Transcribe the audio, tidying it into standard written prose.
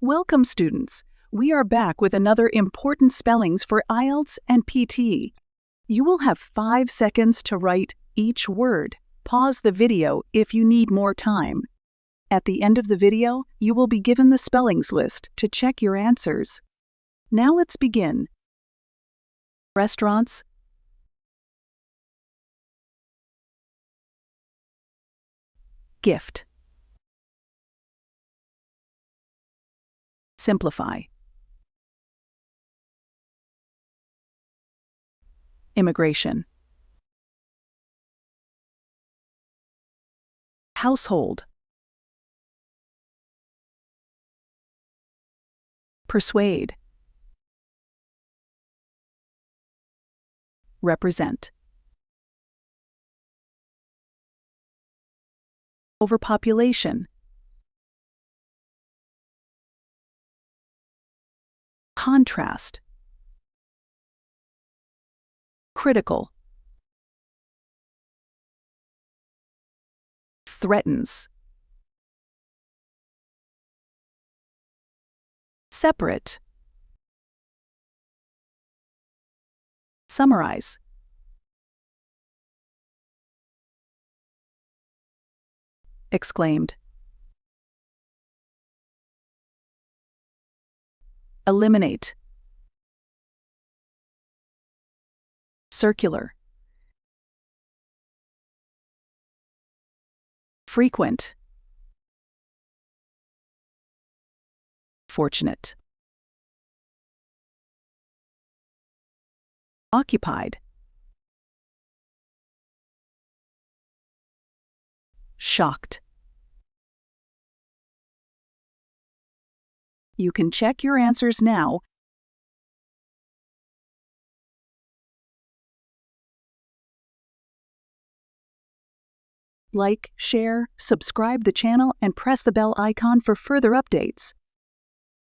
Welcome, students. We are back with another important spellings for IELTS and PT. You will have 5 seconds to write each word. Pause the video if you need more time. At the end of the video, you will be given the spellings list to check your answers. Now let's begin. Restaurants, gift, simplify, immigration, household, persuade, represent, overpopulation, contrast, critical, threatens, separate, summarize, exclaimed, eliminate, circular, frequent, fortunate, occupied, shocked. You can check your answers now. Like, share, subscribe the channel, and press the bell icon for further updates.